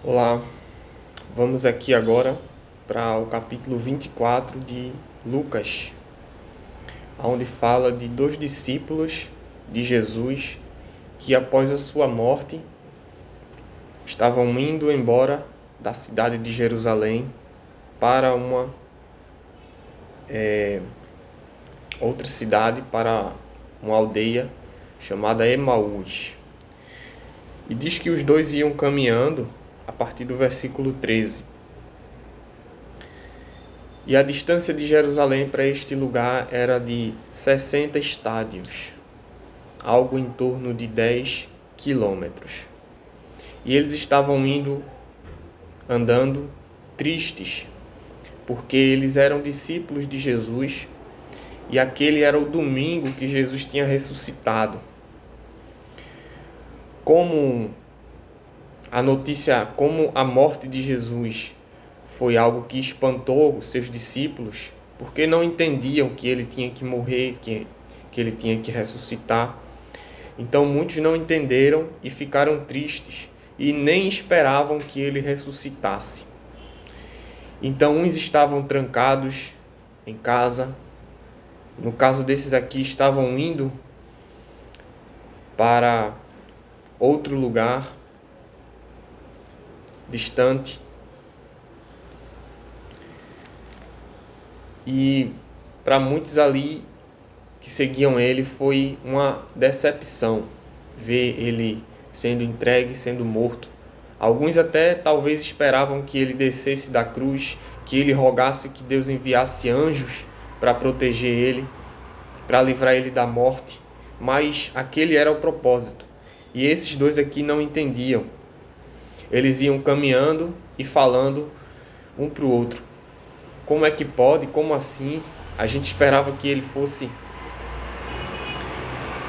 Olá, vamos aqui agora para o capítulo 24 de Lucas, onde fala de dois discípulos de Jesus que após a sua morte estavam indo embora da cidade de Jerusalém para uma outra cidade, para uma aldeia chamada Emaús. E diz que os dois iam caminhando a partir do versículo 13. E a distância de Jerusalém para este lugar era de 60 estádios, algo em torno de 10 quilômetros. E eles estavam andando tristes, porque eles eram discípulos de Jesus e aquele era o domingo que Jesus tinha ressuscitado. Como a morte de Jesus foi algo que espantou os seus discípulos, porque não entendiam que ele tinha que morrer, que ele tinha que ressuscitar. Então muitos não entenderam e ficaram tristes e nem esperavam que ele ressuscitasse. Então uns estavam trancados em casa. No caso desses aqui, estavam indo para outro lugar distante. E para muitos ali que seguiam ele foi uma decepção ver ele sendo entregue, sendo morto. Alguns até talvez esperavam que ele descesse da cruz, que ele rogasse que Deus enviasse anjos para proteger ele, para livrar ele da morte. Mas aquele era o propósito. E esses dois aqui não entendiam. Eles iam caminhando e falando um para o outro. Como é que pode? Como assim? A gente esperava que ele fosse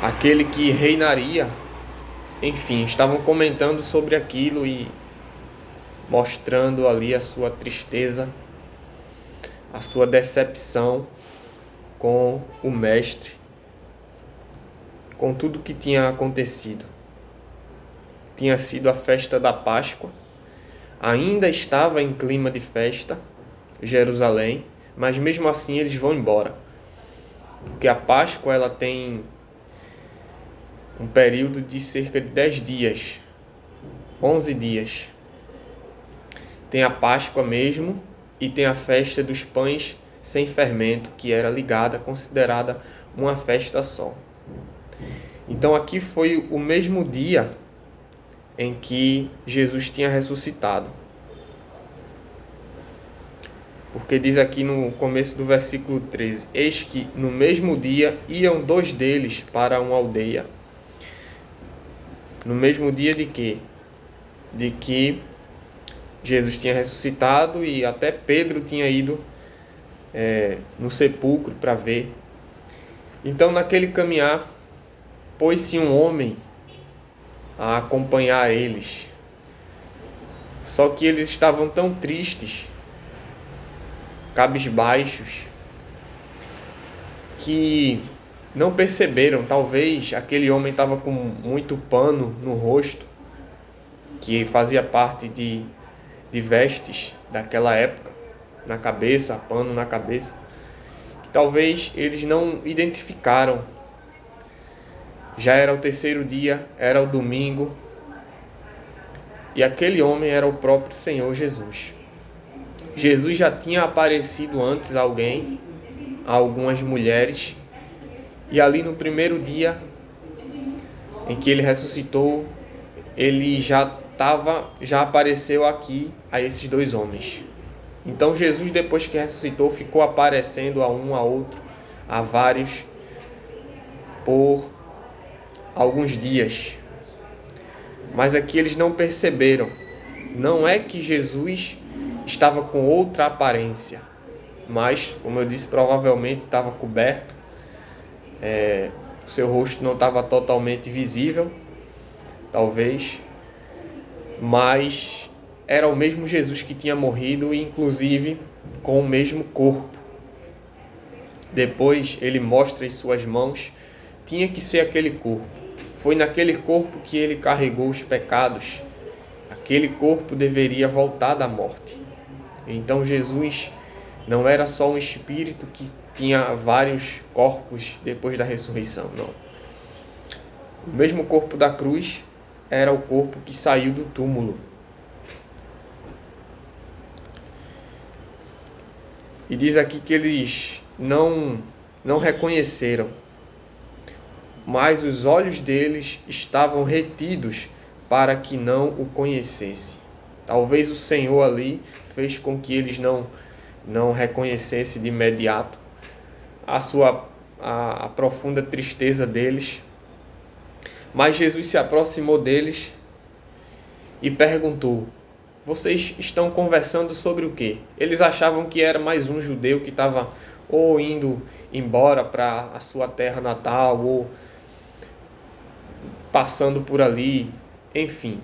aquele que reinaria. Enfim, estavam comentando sobre aquilo e mostrando ali a sua tristeza, a sua decepção com o Mestre, com tudo que tinha acontecido. Tinha sido a festa da Páscoa, ainda estava em clima de festa, Jerusalém, mas mesmo assim eles vão embora. Porque a Páscoa ela tem um período de cerca de 10 dias, 11 dias. Tem a Páscoa mesmo e tem a festa dos pães sem fermento, que era considerada uma festa só. Então aqui foi o mesmo dia em que Jesus tinha ressuscitado. Porque diz aqui no começo do versículo 13: eis que no mesmo dia iam dois deles para uma aldeia. No mesmo dia de quê? De que Jesus tinha ressuscitado e até Pedro tinha ido no sepulcro para ver. Então naquele caminhar, pôs-se um homem a acompanhar eles. Só que eles estavam tão tristes, cabisbaixos, que não perceberam. Talvez aquele homem estava com muito pano no rosto, que fazia parte de vestes daquela época, na cabeça, pano na cabeça, que talvez eles não identificaram. Já era o terceiro dia, era o domingo, e aquele homem era o próprio Senhor Jesus. Jesus já tinha aparecido antes a algumas mulheres, e ali no primeiro dia em que ele ressuscitou, ele já apareceu aqui a esses dois homens. Então Jesus, depois que ressuscitou, ficou aparecendo a um, a outro, a vários, por alguns dias. Mas aqui eles não perceberam. Não é que Jesus estava com outra aparência, mas, como eu disse, provavelmente estava coberto. O seu rosto não estava totalmente visível, talvez, mas era o mesmo Jesus que tinha morrido, inclusive com o mesmo corpo. Depois ele mostra em suas mãos, tinha que ser aquele corpo. Foi naquele corpo que ele carregou os pecados aquele corpo deveria voltar da morte. Então Jesus não era só um espírito que tinha vários corpos depois da ressurreição, não. O mesmo corpo da cruz era o corpo que saiu do túmulo. E diz aqui que eles não reconheceram, mas os olhos deles estavam retidos para que não o conhecesse. Talvez o Senhor ali fez com que eles não reconhecessem de imediato a profunda tristeza deles. Mas Jesus se aproximou deles e perguntou: vocês estão conversando sobre o quê? Eles achavam que era mais um judeu que estava ou indo embora para a sua terra natal, ou passando por ali, enfim.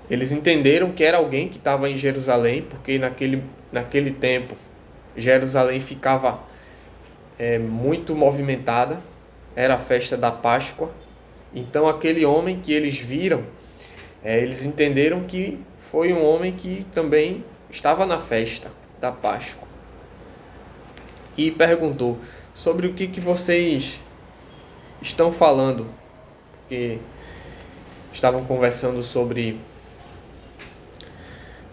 Eles entenderam que era alguém que estava em Jerusalém, porque naquele tempo Jerusalém ficava muito movimentada, era a festa da Páscoa. Então aquele homem que eles viram, eles entenderam que foi um homem que também estava na festa da Páscoa. E perguntou: sobre o que vocês estão falando? Porque estavam conversando sobre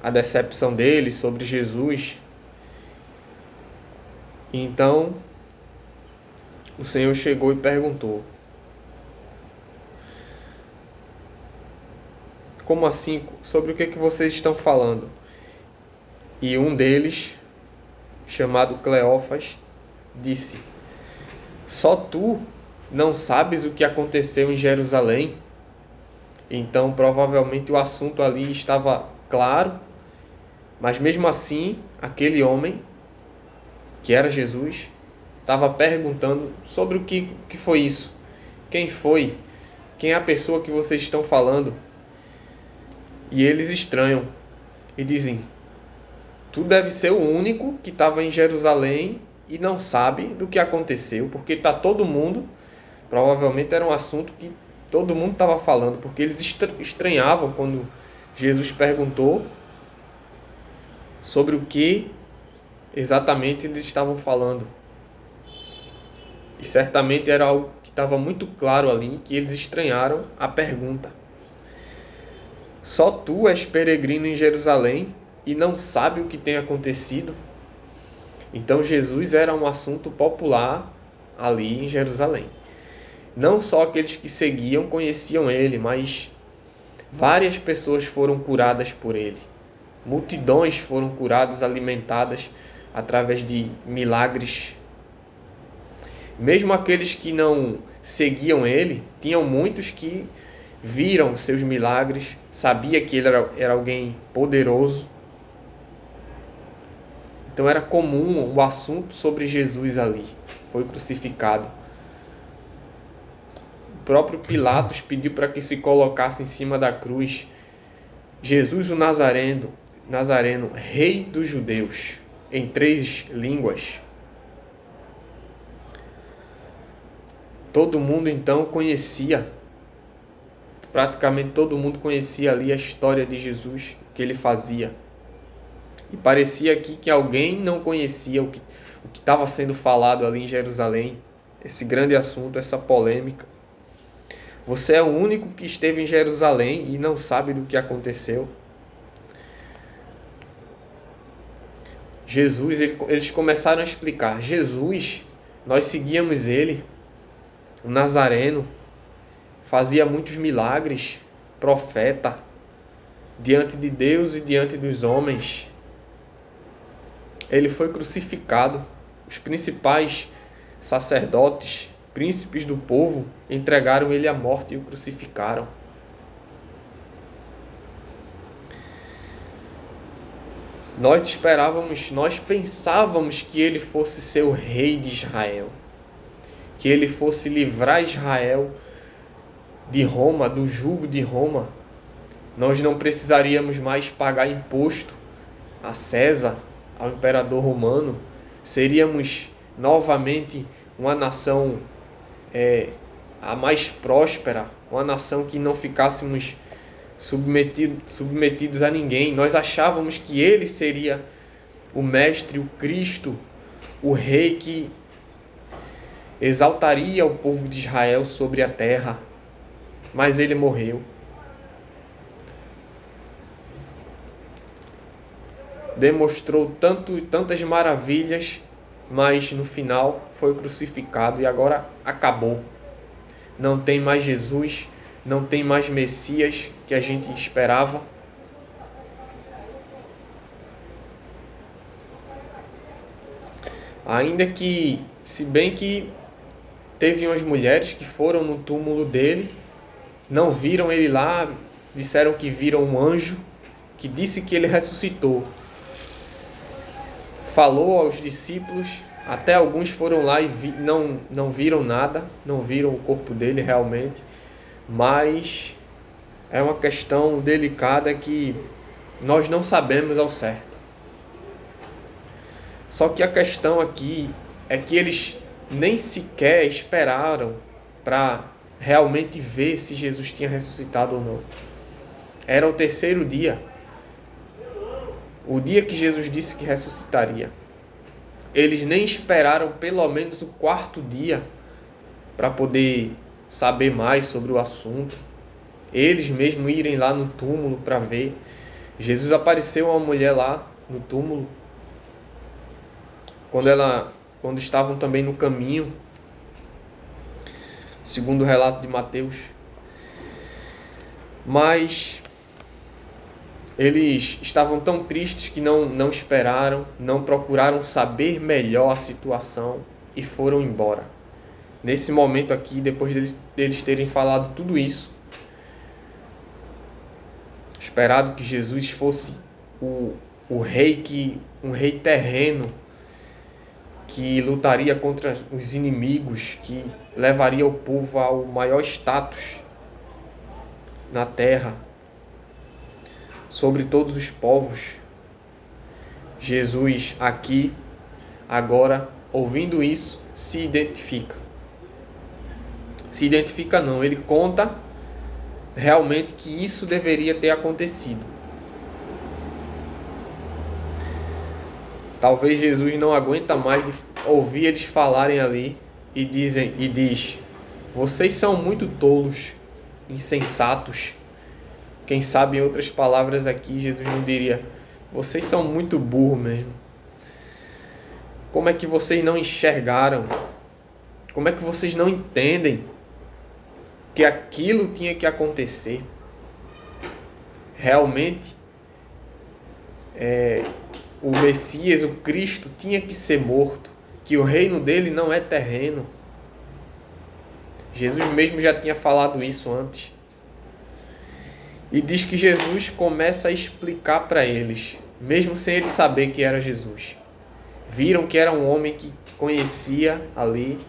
a decepção deles, sobre Jesus. Então o Senhor chegou e perguntou: como assim? Sobre o que vocês estão falando? E um deles, chamado Cleófas, disse: só tu não sabes o que aconteceu em Jerusalém? Então provavelmente o assunto ali estava claro, mas mesmo assim aquele homem, que era Jesus, estava perguntando sobre o que foi isso. Quem foi? Quem é a pessoa que vocês estão falando? E eles estranham e dizem: tu deve ser o único que estava em Jerusalém e não sabe do que aconteceu, porque está todo mundo, provavelmente era um assunto que todo mundo estava falando, porque eles estranhavam quando Jesus perguntou sobre o que exatamente eles estavam falando. E certamente era algo que estava muito claro ali, que eles estranharam a pergunta. Só tu és peregrino em Jerusalém e não sabe o que tem acontecido? Então Jesus era um assunto popular ali em Jerusalém. Não só aqueles que seguiam conheciam ele, mas várias pessoas foram curadas por ele. Multidões foram curadas, alimentadas através de milagres. Mesmo aqueles que não seguiam ele, tinham muitos que viram seus milagres, sabia que ele era alguém poderoso. Então era comum o assunto sobre Jesus ali. Foi crucificado. O próprio Pilatos pediu para que se colocasse em cima da cruz Jesus o Nazareno, rei dos judeus, em 3 línguas. Todo mundo então conhecia, praticamente todo mundo conhecia ali a história de Jesus, o que ele fazia. E parecia aqui que alguém não conhecia o que estava sendo falado ali em Jerusalém, esse grande assunto, essa polêmica. Você é o único que esteve em Jerusalém e não sabe do que aconteceu. Jesus, eles começaram a explicar. Jesus, nós seguíamos ele, o Nazareno, fazia muitos milagres, profeta, diante de Deus e diante dos homens. Ele foi crucificado. Os principais sacerdotes, príncipes do povo, entregaram ele à morte e o crucificaram. Nós pensávamos que ele fosse ser o rei de Israel, que ele fosse livrar Israel de Roma, do jugo de Roma. Nós não precisaríamos mais pagar imposto a César, ao imperador romano. Seríamos novamente uma nação a mais próspera, uma nação que não ficássemos submetidos a ninguém. Nós achávamos que ele seria o mestre, o Cristo, o rei que exaltaria o povo de Israel sobre a terra, mas ele morreu. Demonstrou tantas maravilhas, mas no final foi crucificado e agora acabou. Não tem mais Jesus, não tem mais Messias que a gente esperava. Ainda que, se bem que teve umas mulheres que foram no túmulo dele, não viram ele lá, disseram que viram um anjo que disse que ele ressuscitou. Falou aos discípulos, até alguns foram lá e não viram nada, não viram o corpo dele realmente, mas é uma questão delicada que nós não sabemos ao certo. Só que a questão aqui é que eles nem sequer esperaram para realmente ver se Jesus tinha ressuscitado ou não. Era o terceiro dia. O dia que Jesus disse que ressuscitaria. Eles nem esperaram pelo menos o quarto dia para poder saber mais sobre o assunto. Eles mesmos irem lá no túmulo para ver. Jesus apareceu a uma mulher lá no túmulo. Quando estavam também no caminho, segundo o relato de Mateus. Mas eles estavam tão tristes que não esperaram, não procuraram saber melhor a situação e foram embora. Nesse momento aqui, depois deles terem falado tudo isso, esperado que Jesus fosse um rei terreno, que lutaria contra os inimigos, que levaria o povo ao maior status na terra, sobre todos os povos. Jesus aqui, agora, ouvindo isso, se identifica. Se identifica não, ele conta realmente que isso deveria ter acontecido. Talvez Jesus não aguenta mais de ouvir eles falarem ali e diz: vocês são muito tolos, insensatos. Quem sabe em outras palavras aqui Jesus não diria: vocês são muito burros mesmo. Como é que vocês não enxergaram? Como é que vocês não entendem que aquilo tinha que acontecer? Realmente, o Messias, o Cristo, tinha que ser morto, que o reino dele não é terreno. Jesus mesmo já tinha falado isso antes. E diz que Jesus começa a explicar para eles, mesmo sem eles saber que era Jesus. Viram que era um homem que conhecia ali,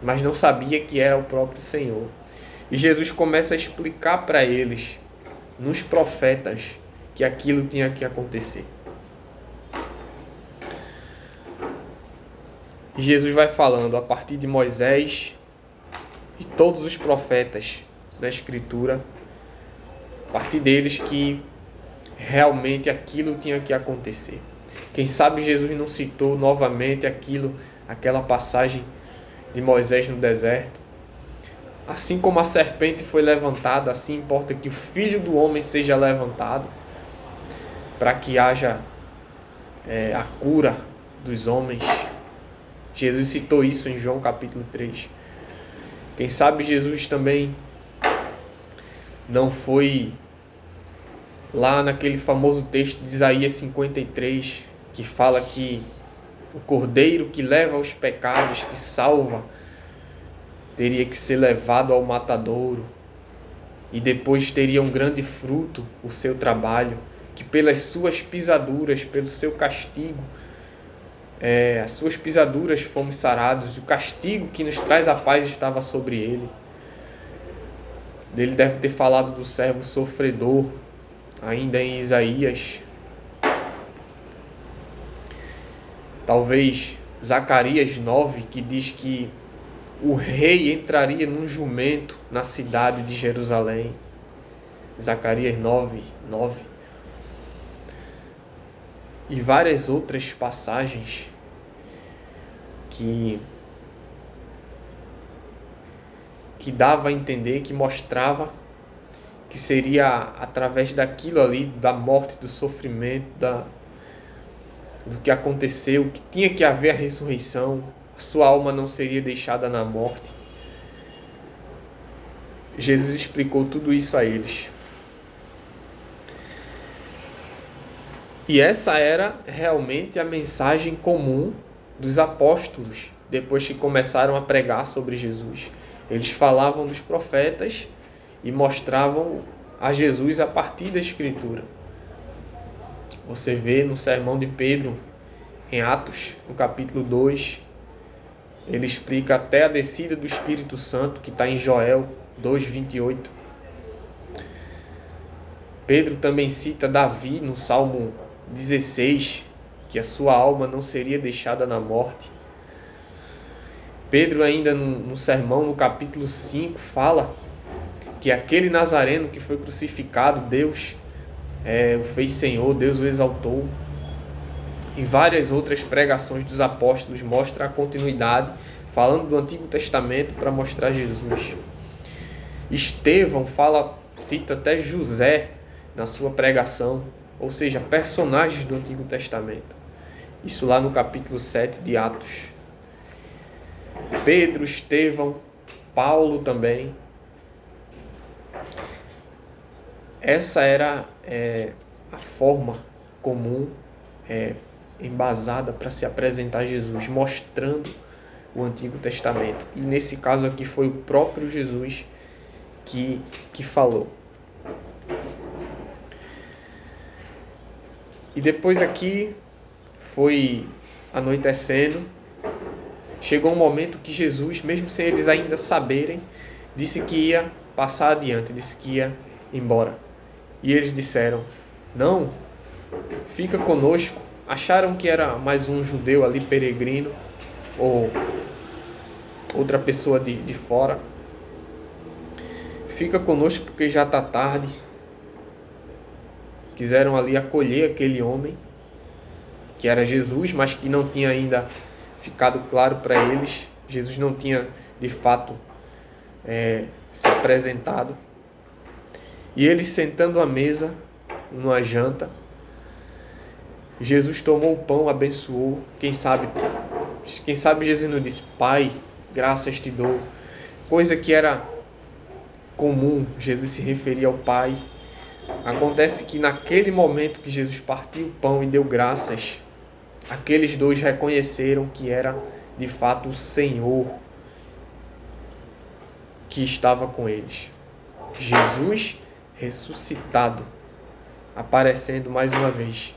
mas não sabia que era o próprio Senhor. E Jesus começa a explicar para eles, nos profetas, que aquilo tinha que acontecer. E Jesus vai falando a partir de Moisés e todos os profetas da Escritura, a partir deles que realmente aquilo tinha que acontecer. Quem sabe Jesus não citou novamente aquela passagem de Moisés no deserto. Assim como a serpente foi levantada, assim importa que o Filho do Homem seja levantado, para que haja a cura dos homens. Jesus citou isso em João capítulo 3. Quem sabe Jesus também não foi lá naquele famoso texto de Isaías 53, que fala que o cordeiro que leva os pecados, que salva, teria que ser levado ao matadouro, e depois teria um grande fruto o seu trabalho, que pelas suas pisaduras, pelo seu castigo, as suas pisaduras fomos sarados, o castigo que nos traz a paz estava sobre ele. Ele deve ter falado do servo sofredor, ainda em Isaías. Talvez Zacarias 9, que diz que o rei entraria num jumento na cidade de Jerusalém. Zacarias 9:9 e várias outras passagens que dava a entender, que mostrava que seria através daquilo ali, da morte, do sofrimento, do que aconteceu, que tinha que haver a ressurreição, a sua alma não seria deixada na morte. Jesus explicou tudo isso a eles. E essa era realmente a mensagem comum dos apóstolos, depois que começaram a pregar sobre Jesus. Eles falavam dos profetas e mostravam a Jesus a partir da Escritura. Você vê no sermão de Pedro, em Atos, no capítulo 2, ele explica até a descida do Espírito Santo, que está em Joel 2:28. Pedro também cita Davi no Salmo 16, que a sua alma não seria deixada na morte. Pedro ainda no sermão, no capítulo 5, fala que aquele Nazareno que foi crucificado, Deus o fez Senhor, Deus o exaltou. Em várias outras pregações dos apóstolos mostra a continuidade, falando do Antigo Testamento para mostrar Jesus. Estevão cita até José na sua pregação, ou seja, personagens do Antigo Testamento. Isso lá no capítulo 7 de Atos. Pedro, Estevão, Paulo também. Essa era a forma comum, embasada para se apresentar Jesus, mostrando o Antigo Testamento. E nesse caso aqui foi o próprio Jesus que falou. E depois aqui foi anoitecendo. Chegou um momento que Jesus, mesmo sem eles ainda saberem, disse que ia passar adiante, disse que ia embora. E eles disseram: não, fica conosco. Acharam que era mais um judeu ali, peregrino, ou outra pessoa de fora. Fica conosco porque já está tarde. Quiseram ali acolher aquele homem, que era Jesus, mas que não tinha ainda ficado claro para eles. Jesus não tinha, de fato, se apresentado. E eles sentando à mesa, numa janta, Jesus tomou o pão, abençoou. Quem sabe Jesus não disse: Pai, graças te dou. Coisa que era comum, Jesus se referia ao Pai. Acontece que naquele momento que Jesus partiu o pão e deu graças, aqueles dois reconheceram que era de fato o Senhor que estava com eles. Jesus ressuscitado, aparecendo mais uma vez.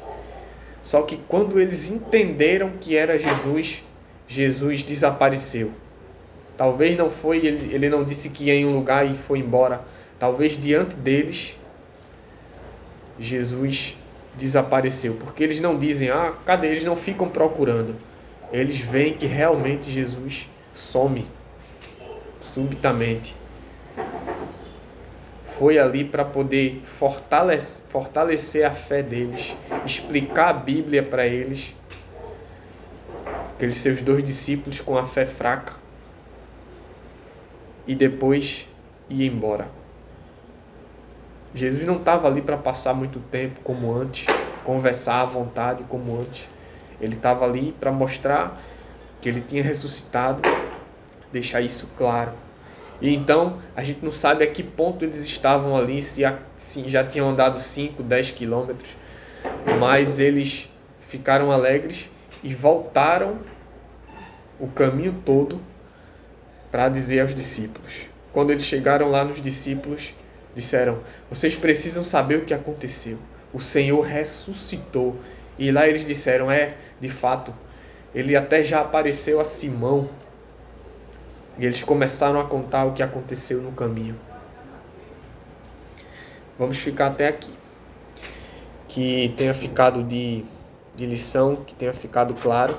Só que quando eles entenderam que era Jesus, Jesus desapareceu. Talvez não foi, ele não disse que ia em um lugar e foi embora. Talvez diante deles, Jesus desapareceu. Porque eles não dizem: cadê? Eles não ficam procurando. Eles veem que realmente Jesus some subitamente. Foi ali para poder fortalecer a fé deles, explicar a Bíblia para eles, aqueles seus dois discípulos com a fé fraca, e depois ir embora. Jesus não estava ali para passar muito tempo como antes, conversar à vontade como antes. Ele estava ali para mostrar que ele tinha ressuscitado, deixar isso claro. E então, a gente não sabe a que ponto eles estavam ali, se já tinham andado 5, 10 quilômetros, mas eles ficaram alegres e voltaram o caminho todo para dizer aos discípulos. Quando eles chegaram lá nos discípulos, disseram: vocês precisam saber o que aconteceu. O Senhor ressuscitou. E lá eles disseram: de fato, ele até já apareceu a Simão. E eles começaram a contar o que aconteceu no caminho. Vamos ficar até aqui. Que tenha ficado de lição, que tenha ficado claro.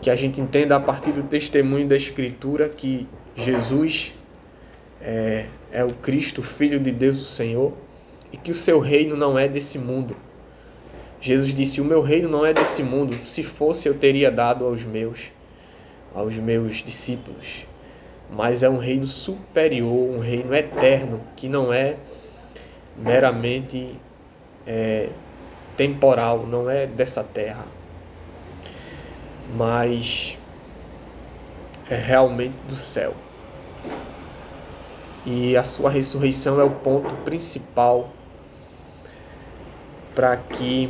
Que a gente entenda a partir do testemunho da Escritura que Jesus é o Cristo, Filho de Deus, o Senhor, e que o seu reino não é desse mundo. Jesus disse: o meu reino não é desse mundo. Se fosse, eu teria dado aos meus discípulos. Mas é um reino superior, um reino eterno, que não é meramente temporal, não é dessa terra, mas é realmente do céu. E a sua ressurreição é o ponto principal para que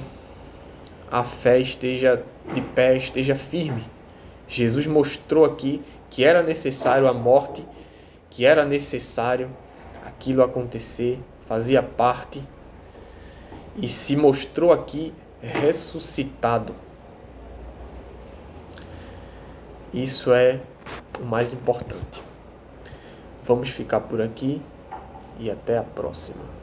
a fé esteja de pé, esteja firme. Jesus mostrou aqui que era necessário a morte, que era necessário aquilo acontecer, fazia parte, e se mostrou aqui ressuscitado. Isso é o mais importante. Vamos ficar por aqui e até a próxima.